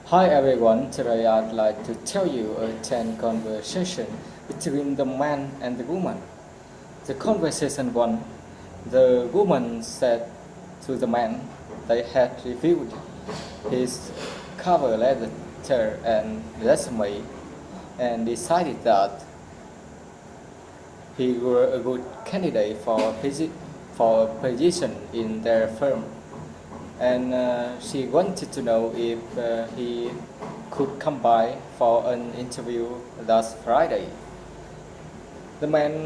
Hi everyone, today I'd like to tell you a 10 conversation between the man and the woman. The conversation one, the woman said to the man they had reviewed his cover letter and resume and decided that he were a good candidate for a position in their firm. And she wanted to know if he could come by for an interview last Friday. The man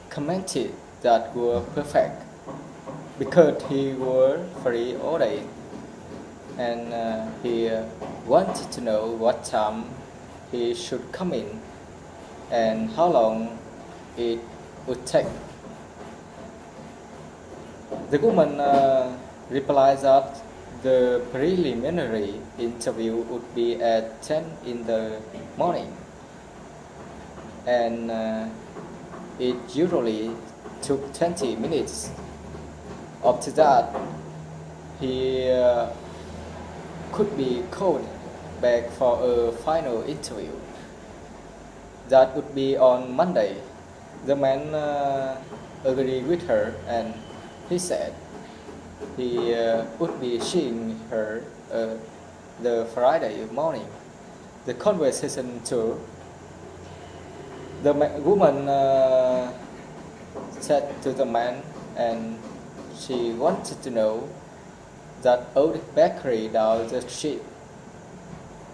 commented that were perfect because he were free all day, and he wanted to know what time he should come in and how long it would take. The woman replied that the preliminary interview would be at 10 in the morning, and it usually took 20 minutes. After that, he could be called back for a final interview. That would be on Monday. The man agreed with her, and he said he would be seeing her the Friday morning. The conversation too. The woman said to the man, and she wanted to know that old bakery down the street.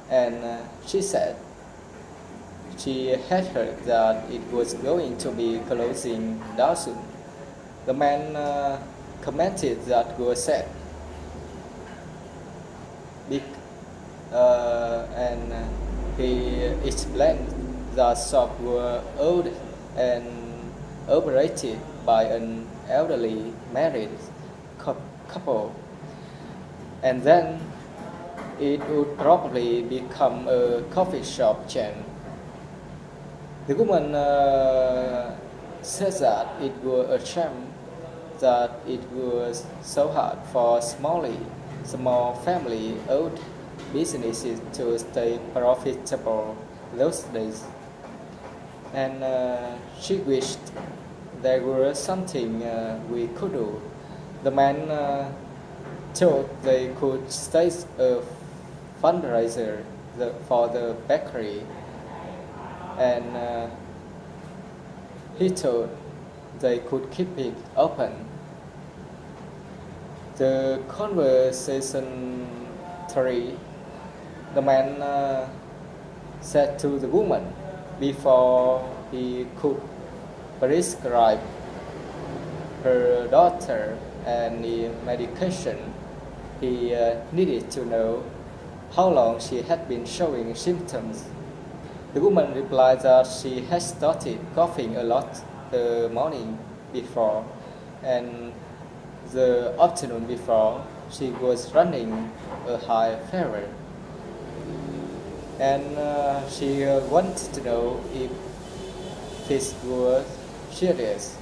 And she said she had heard that it was going to be closing down soon. The man commented that was said, and he explained that shop were old and operated by an elderly married couple, and then it would probably become a coffee shop chain. The woman said that it was a shame that it was so hard for small family-owned businesses to stay profitable those days, and she wished there was something we could do. The man thought they could stage a fundraiser for the bakery, and he thought they could keep it open. The conversation 3, the man said to the woman before he could prescribe her daughter any medication, he needed to know how long she had been showing symptoms. The woman replied that she had started coughing a lot the morning before, and the afternoon before she was running a high fever, and she wanted to know if this was serious.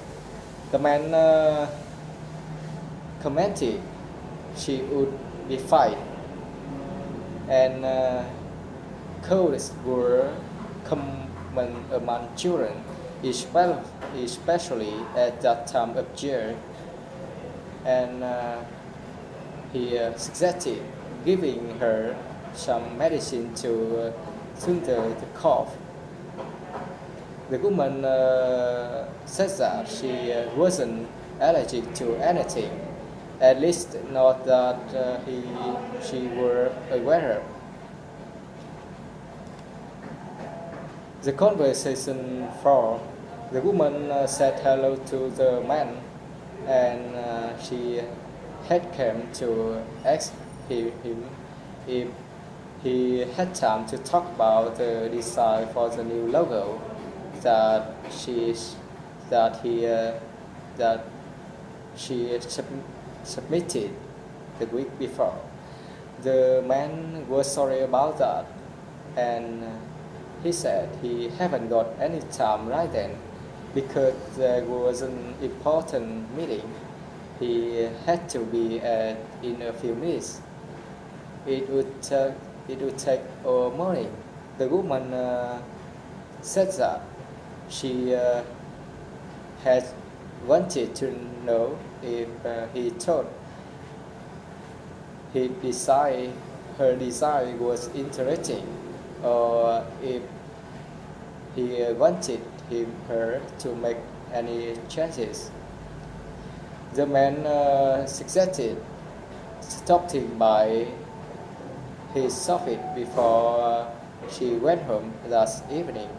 The man commented she would be fine, and colds were common among children, especially at that time of year, and he suggested giving her some medicine to soothe the cough. The woman said that she wasn't allergic to anything, at least not that she were aware of. The conversation 4, the woman said hello to the man, and she had come to ask him if he had time to talk about the design for the new logo that she submitted the week before. The man was sorry about that, and he said he haven't got any time right then because there was an important meeting he had to be at in a few minutes. It would it would take all morning. The woman said that she had wanted to know if he thought her design was interesting, or if he wanted her to make any changes. The man suggested stopping by his office before she went home that evening,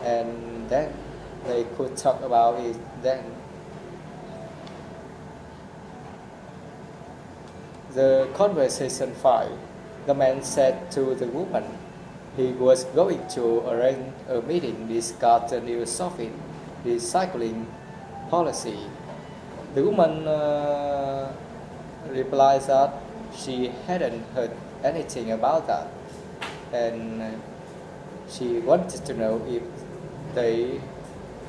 and then they could talk about it then. The conversation 5. The man said to the woman he was going to arrange a meeting to discuss the new Soviet recycling policy. The woman replied that she hadn't heard anything about that, and she wanted to know if they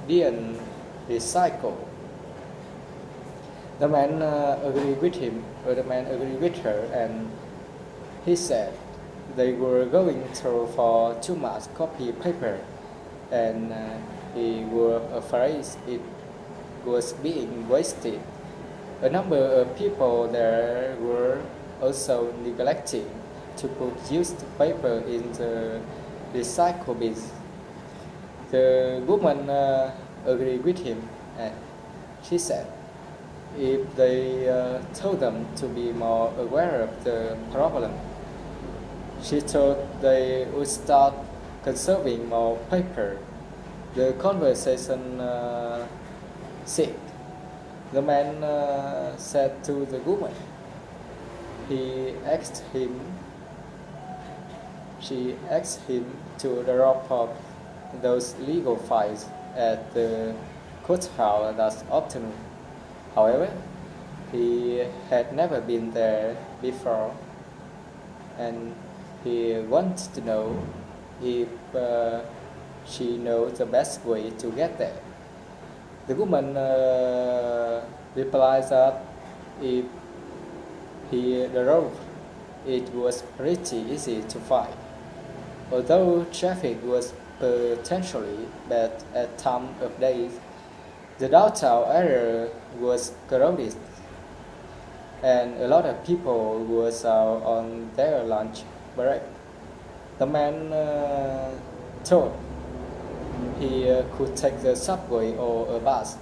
didn't recycle. The man agreed with her, and he said they were going through for too much copy paper, and he was afraid it was being wasted. A number of people there were also neglecting to put used paper in the recycle bins. The woman agreed with him, and she said if they told them to be more aware of the problem, she thought they would start conserving more paper. The conversation 6. The man said to the woman, she asked him to drop off those legal files at the courthouse that afternoon. However, he had never been there before, and he wanted to know if she knows the best way to get there. The woman replied that if he drove, it was pretty easy to find. Although traffic was potentially bad at time of day, the downtown area was crowded, and a lot of people was out on their lunch break. The man thought he could take the subway or a bus,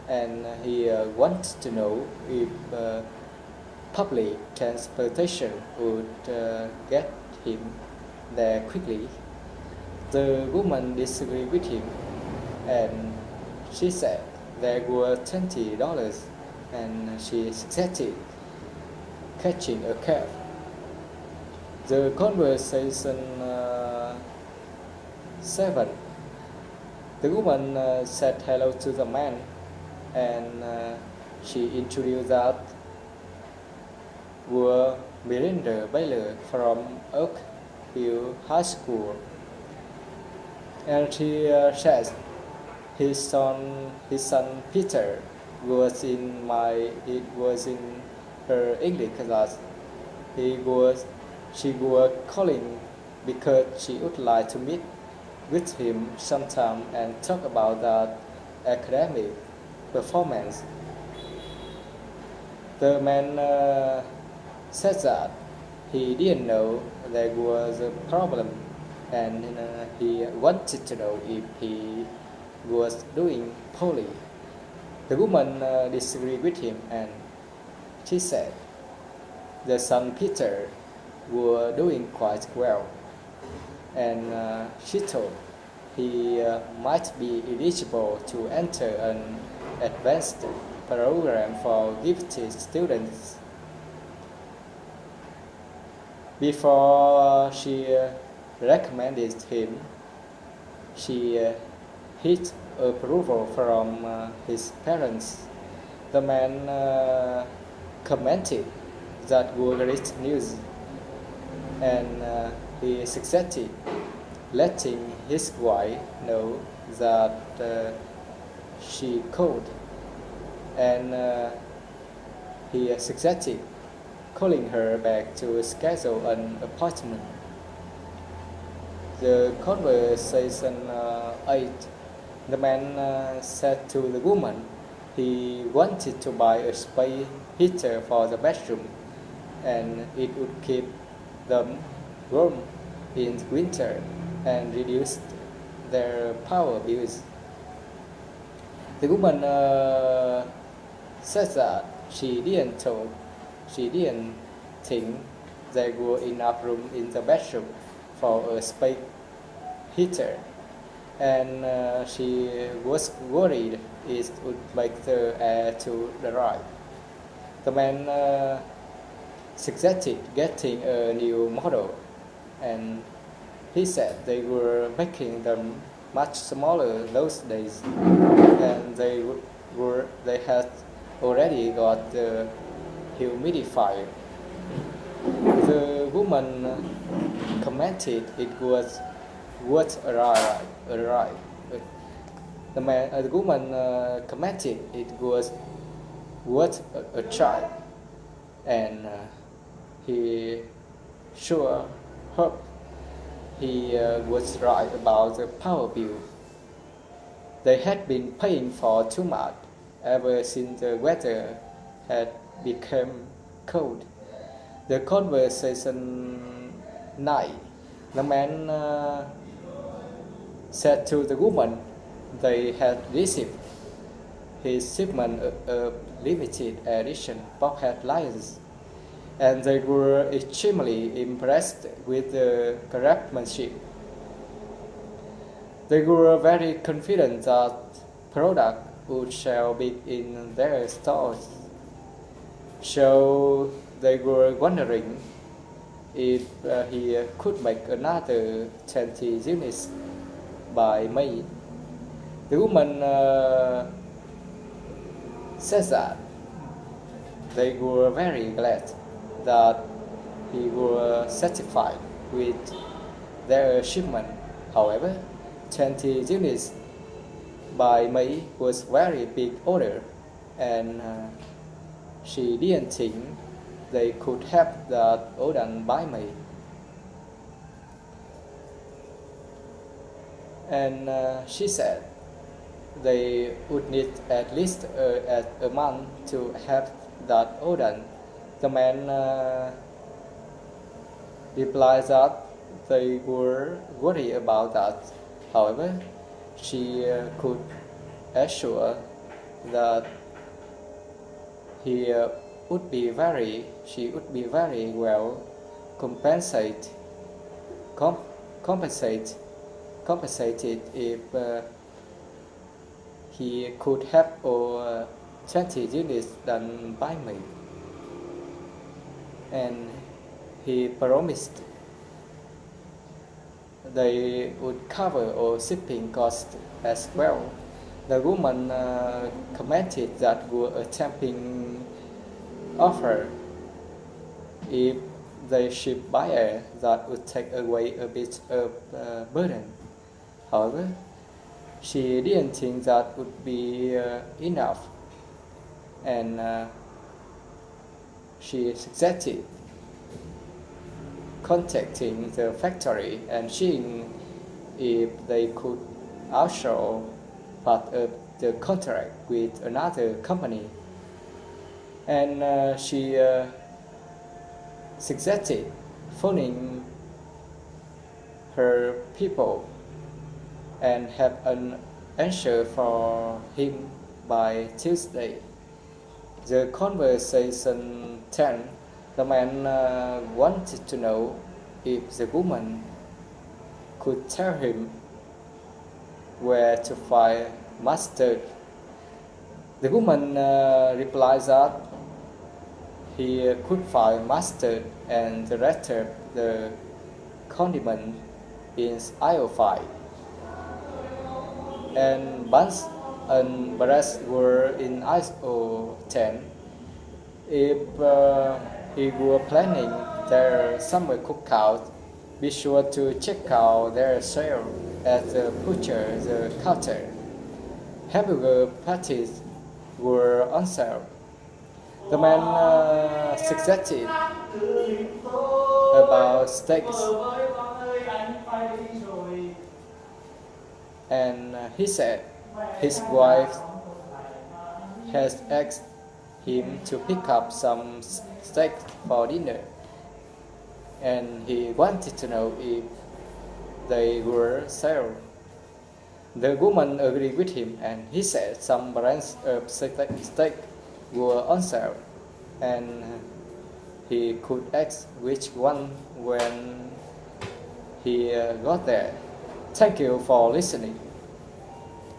and he wanted to know if public transportation would get him there quickly. The woman disagreed with him, and she said there were $20, and she suggested catching a cab. The conversation 7. The woman said hello to the man, and she introduced that were Miranda Baylor from Oak Hill High School, and she said his son Peter was in her English class. She was calling because she would like to meet with him sometime and talk about that academic performance. The man said that he didn't know there was a problem, and he wanted to know if he was doing poorly. The woman disagreed with him, and she said the son Peter was doing quite well, and she thought he might be eligible to enter an advanced program for gifted students. Before she recommended him, she hit approval from his parents. The man commented that was great news, and he suggested letting his wife know that she could, and he suggested calling her back to schedule an appointment. The conversation ate. The man said to the woman he wanted to buy a space heater for the bedroom, and it would keep them warm in winter and reduce their power bills. The woman said that she didn't think there were enough room in the bedroom for a space heater, and she was worried it would make the air too dry. The man suggested getting a new model, and he said they were making them much smaller those days, and they had already got the humidifier. The woman commented it was what arrived. The woman commented it was worth a try, and he sure hoped he was right about the power bill. They had been paying for too much ever since the weather had become cold. The conversation night, the man said to the woman they had received his shipment of limited edition Bobcat lions, and they were extremely impressed with the craftsmanship. They were very confident that product would sell big in their stores. So they were wondering if he could make another 20 units by May. The woman said that they were very glad that he was satisfied with their shipment. However, 20 units by May was very big order, and she didn't think they could have that all done by May. And she said they would need at least a month to have that all done. The man replied that they were worried about that. However, she could assure that she would be very well compensated if he could have all 20 units done by me, and he promised they would cover all shipping costs as well. The woman commented that were a tempting offer if they ship by air that would take away a bit of burden. However, she didn't think that would be enough, and she suggested contacting the factory and seeing if they could outsource part of the contract with another company. And she suggested phoning her people and have an answer for him by Tuesday. The conversation turned. The man wanted to know if the woman could tell him where to find mustard. The woman replied that he could find mustard and the rest of the condiment in aisle 5. And buns and breads were in aisle 10. If he were planning their summer cookout, be sure to check out their sale at the butcher's counter. Hamburger patties were on sale. The man suggested about steaks, and he said his wife has asked him to pick up some steak for dinner, and he wanted to know if they were sold. The woman agreed with him, and he said some brands of steak were on sale, and he could ask which one when he got there. Thank you for listening.